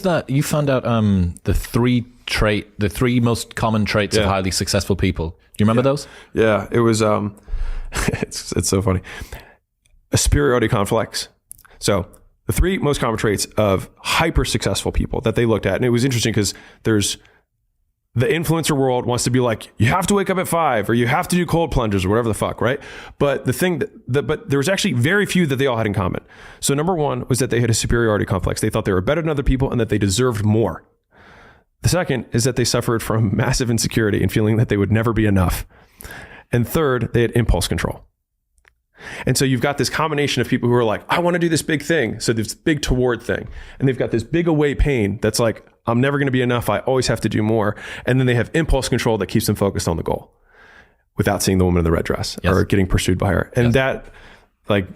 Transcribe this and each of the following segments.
that you found out the three most common traits of highly successful people. Do you remember those? Yeah, it was it's so funny. A superiority complex. So the three most common traits of hyper successful people that they looked at, and it was interesting because there's the influencer world wants to be like, you have to wake up at 5 or you have to do cold plunges or whatever the fuck, right? But the thing but there was actually very few that they all had in common. So number one was that they had a superiority complex. They thought they were better than other people and that they deserved more. The second is that they suffered from massive insecurity and feeling that they would never be enough. And third, they had impulse control. And so you've got this combination of people who are like, I want to do this big thing. So this big toward thing. And they've got this big away pain that's like, I'm never going to be enough. I always have to do more. And then they have impulse control that keeps them focused on the goal without seeing the woman in the red dress or getting pursued by her. And that like,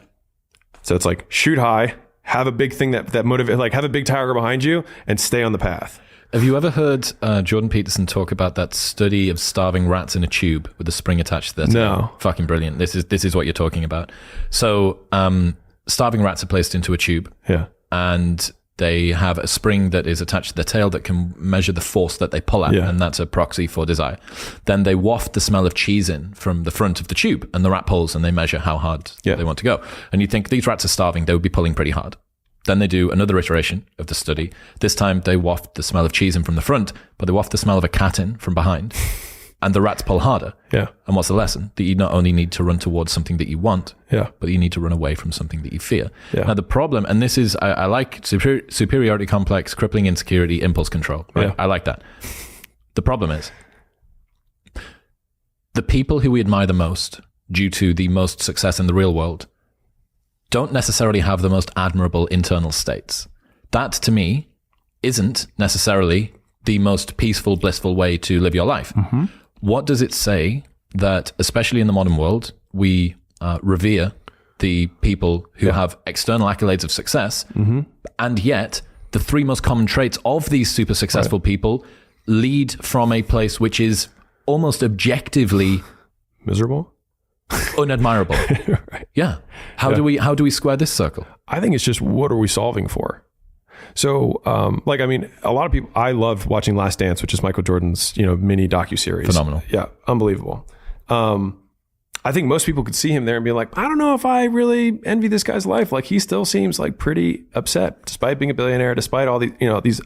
so it's like shoot high, have a big thing that motivates, like have a big tiger behind you and stay on the path. Have you ever heard Jordan Peterson talk about that study of starving rats in a tube with a spring attached to their tail? No. Fucking brilliant. This is what you're talking about. So starving rats are placed into a tube. Yeah. And they have a spring that is attached to their tail that can measure the force that they pull at. Yeah. And that's a proxy for desire. Then they waft the smell of cheese in from the front of the tube and the rat pulls and they measure how hard they want to go. And you think these rats are starving, they would be pulling pretty hard. Then they do another iteration of the study. This time they waft the smell of cheese in from the front, but they waft the smell of a cat in from behind. And the rats pull harder. Yeah. And what's the lesson? That you not only need to run towards something that you want, but you need to run away from something that you fear. Yeah. Now the problem, and this is, I like superiority complex, crippling insecurity, impulse control. Right? Yeah. I like that. The problem is, the people who we admire the most due to the most success in the real world don't necessarily have the most admirable internal states. That, to me, isn't necessarily the most peaceful, blissful way to live your life. Mm-hmm. What does it say that, especially in the modern world, we revere the people who have external accolades of success, and yet the three most common traits of these super successful people lead from a place which is almost objectively miserable? Unadmirable. Right. Yeah. How do we square this circle? I think it's just, what are we solving for? So, like, I mean, a lot of people, I love watching Last Dance, which is Michael Jordan's, mini docuseries. Phenomenal. Yeah. Unbelievable. I think most people could see him there and be like, I don't know if I really envy this guy's life. Like, he still seems like pretty upset despite being a billionaire, despite all these,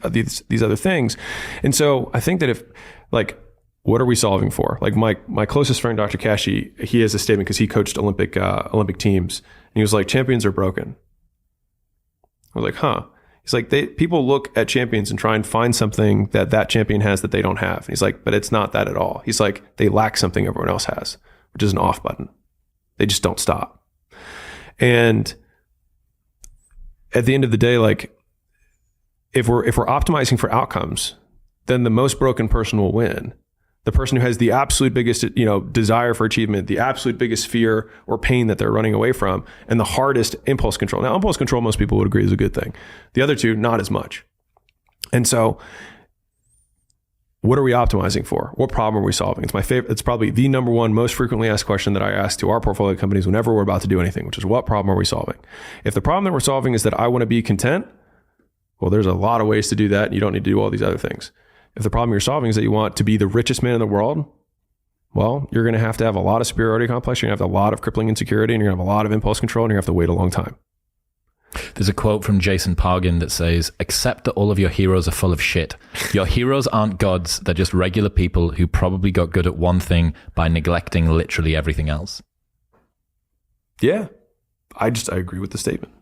these other things. And so I think that if like, what are we solving for? Like my closest friend, Dr. Kashi, he has a statement because he coached Olympic teams. And he was like, champions are broken. I was like, huh. He's like, people look at champions and try and find something that champion has that they don't have. And he's like, but it's not that at all. He's like, they lack something everyone else has, which is an off button. They just don't stop. And at the end of the day, like if we're optimizing for outcomes, then the most broken person will win. The person who has the absolute biggest, desire for achievement, the absolute biggest fear or pain that they're running away from, and the hardest impulse control. Now, impulse control, most people would agree is a good thing. The other two, not as much. And so what are we optimizing for? What problem are we solving? It's my favorite. It's probably the number one most frequently asked question that I ask to our portfolio companies whenever we're about to do anything, which is, what problem are we solving? If the problem that we're solving is that I want to be content, well, there's a lot of ways to do that. And you don't need to do all these other things. If the problem you're solving is that you want to be the richest man in the world, well, you're going to have a lot of superiority complex. You're going to have a lot of crippling insecurity, and you're going to have a lot of impulse control, and you're going to have to wait a long time. There's a quote from Jason Pargin that says, accept that all of your heroes are full of shit. Your heroes aren't gods. They're just regular people who probably got good at one thing by neglecting literally everything else. Yeah. I agree with the statement.